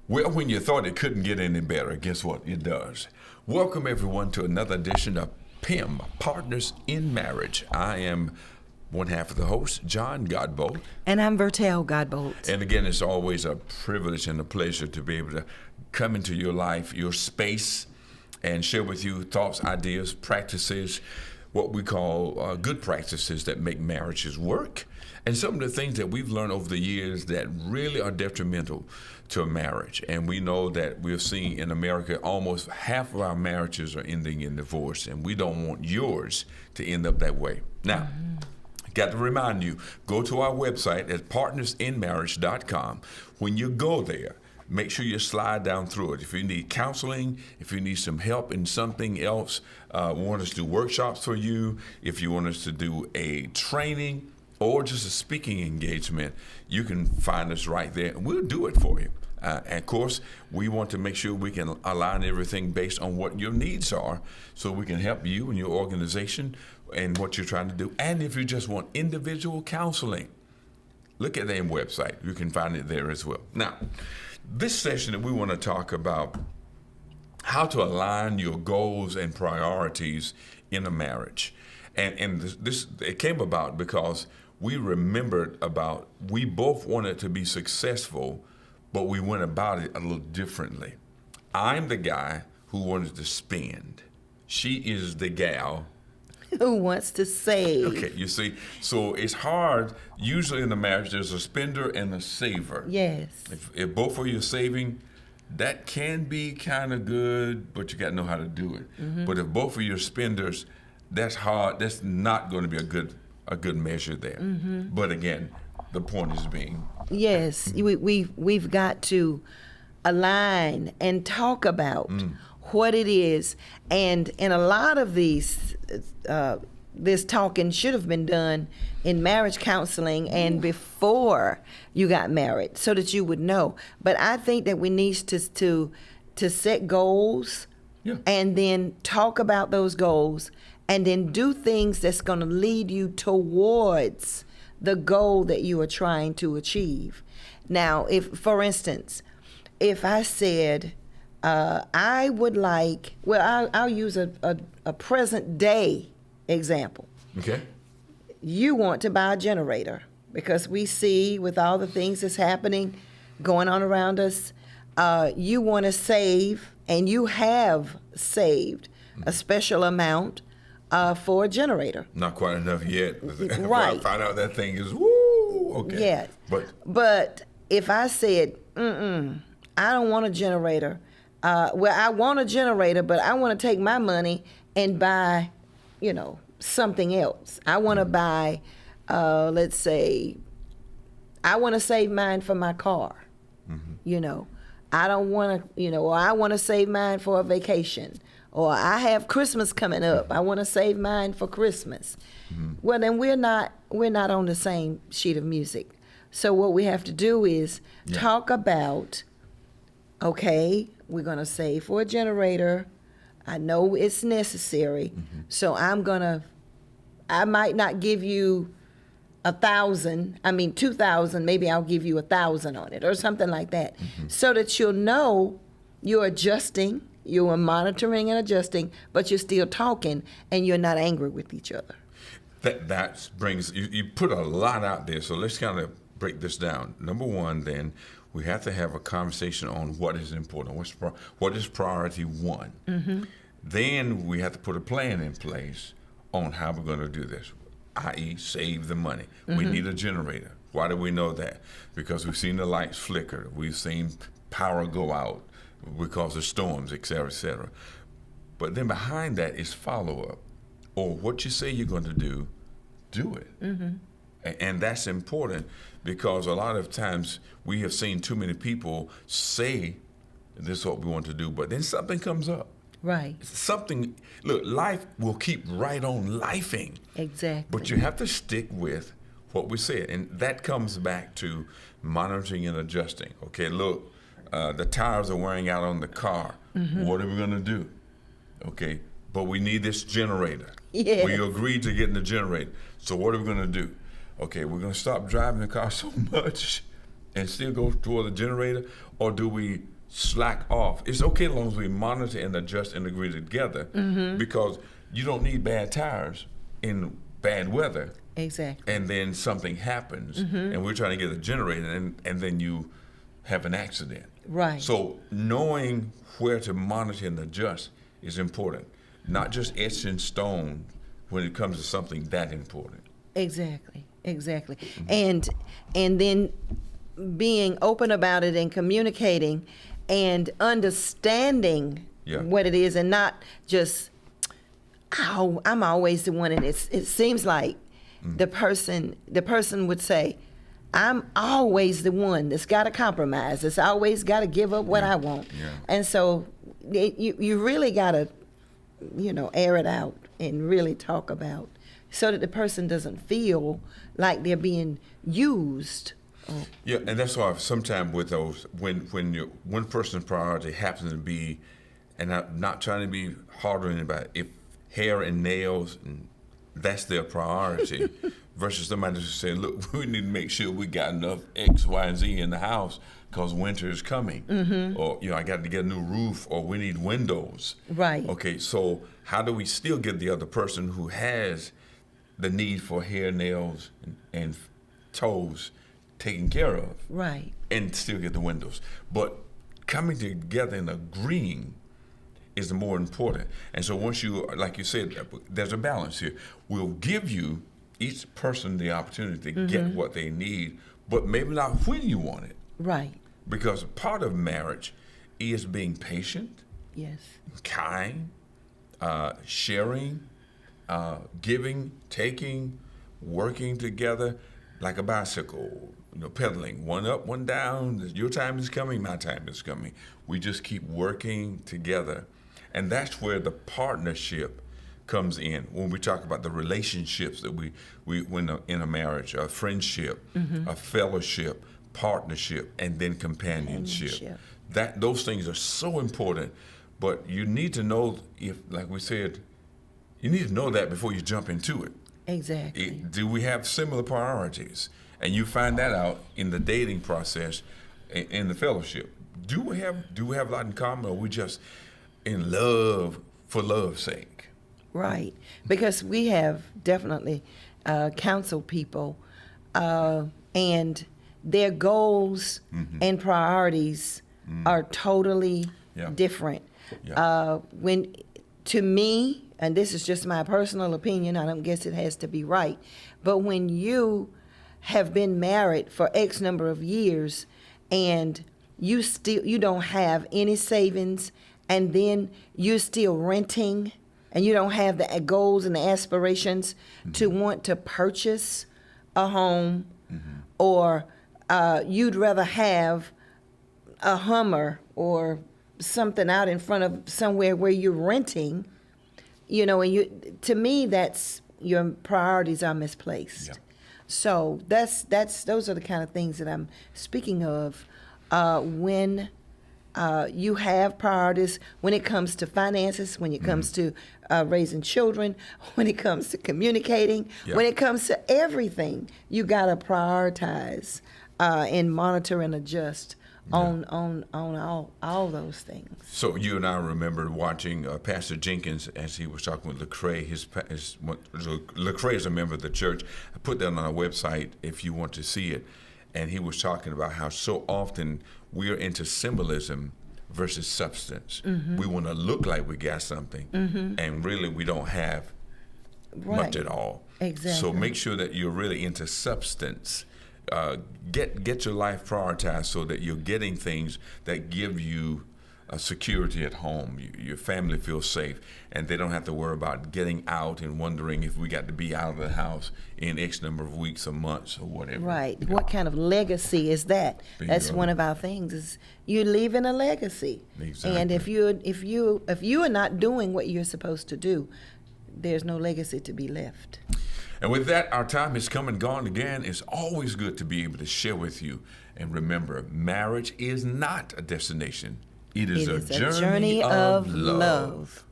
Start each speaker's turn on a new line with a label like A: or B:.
A: Well, when you thought it couldn't get any better, guess what? It does. Welcome, everyone, to another edition of PIM, Partners in Marriage. I am one half of the host, John Godbolt.
B: And I'm Vertel Godbolt.
A: And again, it's always a privilege and a pleasure to be able to come into your life, your space, and share with you thoughts, ideas, practices, what we call good practices that make marriages work, and some of the things that we've learned over the years that really are detrimental to a marriage. And we know that we're seeing in America almost half of our marriages are ending in divorce, and we don't want yours to end up that way. Now, got to remind you, go to our website at partnersinmarriage.com. When you go there, make sure you slide down through it. If you need counseling, if you need some help in something else, want us to do workshops for you, if you want us to do a training or just a speaking engagement, you can find us right there, and we'll do it for you. And of course, we want to make sure we can align everything based on what your needs are so we can help you and your organization and what you're trying to do. And if you just want individual counseling, look at their website. You can find it there as well. Now, this session that we want to talk about how to align your goals and priorities in a marriage. And this it came about because we remembered about we both wanted to be successful, but we went about it a little differently. I'm the guy who wanted to spend. She is the gal
B: who wants to save.
A: Okay, you see, so it's hard. Usually in the marriage, there's a spender and a saver.
B: Yes.
A: If both of you are saving, that can be kind of good, but you got to know how to do it. Mm-hmm. But if both of you are spenders, that's hard. That's not going to be a good measure there. Mm-hmm. But again, the point is being.
B: Yes, we've got to align and talk about what it is, and a lot of these this talking should have been done in marriage counseling and before you got married, so that you would know. But I think that we need to set goals, and then talk about those goals, and then do things that's going to lead you towards the goal that you are trying to achieve. Now, if, for instance, if I said, I would like, well, I'll use a present day example.
A: Okay.
B: You want to buy a generator because we see with all the things that's happening, going on around us, you want to save, and you have saved a special amount for a generator.
A: Not quite enough yet.
B: Right.
A: I find out that thing is, woo, okay.
B: Yes. But if I said, I don't want a generator, I want a generator, but I want to take my money and buy, something else. I want to buy, let's say, I want to save mine for my car. Mm-hmm. I don't want to, or I want to save mine for a vacation. Or I have Christmas coming up. I want to save mine for Christmas. Mm-hmm. Well, then we're not on the same sheet of music. So what we have to do is talk about, okay, we're going to save for a generator. I know it's necessary. Mm-hmm. So I might not give you 2,000. Maybe I'll give you 1,000 on it or something like that. Mm-hmm. So that you'll know you're adjusting. You are monitoring and adjusting, but you're still talking, and you're not angry with each other.
A: That brings, you put a lot out there, so let's kind of break this down. Number one, then, we have to have a conversation on what is important. What is priority one? Mm-hmm. Then we have to put a plan in place on how we're going to do this, i.e. save the money. Mm-hmm. We need a generator. Why do we know that? Because we've seen the lights flicker. We've seen power go out because of storms, et cetera, et cetera. But then behind that is follow-up, or what you say you're going to do it. Mm-hmm. And that's important because a lot of times we have seen too many people say this is what we want to do, but then something comes up.
B: Right.
A: Look, life will keep right on lifing.
B: Exactly.
A: But you have to stick with what we said, and that comes back to monitoring and adjusting. Okay, look, the tires are wearing out on the car. Mm-hmm. What are we going to do? Okay, but we need this generator.
B: Yes.
A: We agreed to getting the generator. So what are we going to do? Okay, we're going to stop driving the car so much and still go toward the generator, or do we slack off. It's okay as long as we monitor and adjust and agree together, because you don't need bad tires in bad weather.
B: Exactly.
A: And then something happens, and we're trying to get a generator, and then you have an accident.
B: Right.
A: So knowing where to monitor and adjust is important, not just etched in stone when it comes to something that important.
B: Exactly. And then being open about it and communicating and understanding what it is, and not just, oh, I'm always the one, and it seems like the person would say, I'm always the one that's got to compromise. That's always got to give up what I want.
A: Yeah.
B: And so you really got to, air it out and really talk about, so that the person doesn't feel like they're being used.
A: Yeah, and that's why sometimes with those, when one person's priority happens to be, and I'm not trying to be hard on anybody, if hair and nails, and that's their priority, versus somebody who's saying, look, we need to make sure we got enough X, Y, and Z in the house because winter is coming. Or, I got to get a new roof, or we need windows.
B: Right.
A: Okay, so how do we still get the other person who has the need for hair, nails, and toes taken care of?
B: Right.
A: And still get the windows. But coming together and agreeing is the more important. And so once you, like you said, there's a balance here. We'll give you, each person, the opportunity to get what they need, but maybe not when you want it.
B: Right.
A: Because part of marriage is being patient,
B: Yes.
A: kind, sharing, giving, taking, working together, like a bicycle, pedaling, one up, one down. Your time is coming, my time is coming. We just keep working together. And that's where the partnership comes in when we talk about the relationships that we when in a marriage, a friendship, a fellowship, partnership, and then companionship. Those things are so important, but you need to know, if, like we said, you need to know that before you jump into it.
B: Exactly.
A: Do we have similar priorities? And you find that out in the dating process, in the fellowship. Do we have a lot in common, or are we just in love for love's sake?
B: Right. Because we have definitely counseled people, and their goals and priorities are totally different.
A: Yeah.
B: When, to me, and this is just my personal opinion, I don't guess it has to be right, but when you have been married for X number of years and you don't have any savings, and then you're still renting, and you don't have the goals and the aspirations to want to purchase a home, or you'd rather have a Hummer or something out in front of somewhere where you're renting, and to me, that's, your priorities are misplaced.
A: Yeah.
B: So those are the kind of things that I'm speaking of when you have priorities, when it comes to finances, when it comes to raising children, when it comes to communicating, when it comes to everything, you got to prioritize and monitor and adjust on all those things.
A: So you and I remember watching Pastor Jenkins as he was talking with Lecrae. Lecrae is a member of the church. I put that on our website if you want to see it. And he was talking about how so often we're into symbolism versus substance. We want to look like we got something, and really we don't have much at all.
B: Exactly.
A: So make sure that you're really into substance. Get your life prioritized so that you're getting things that give you security at home. Your family feels safe, and they don't have to worry about getting out and wondering if we got to be out of the house in X number of weeks or months or whatever.
B: Right. Yeah. What kind of legacy is that? That's one of our things. Is you're leaving a legacy.
A: Exactly.
B: And if you are not doing what you're supposed to do, there's no legacy to be left.
A: And with that, our time has come and gone again. It's always good to be able to share with you. And remember, marriage is not a destination. It is a journey of love.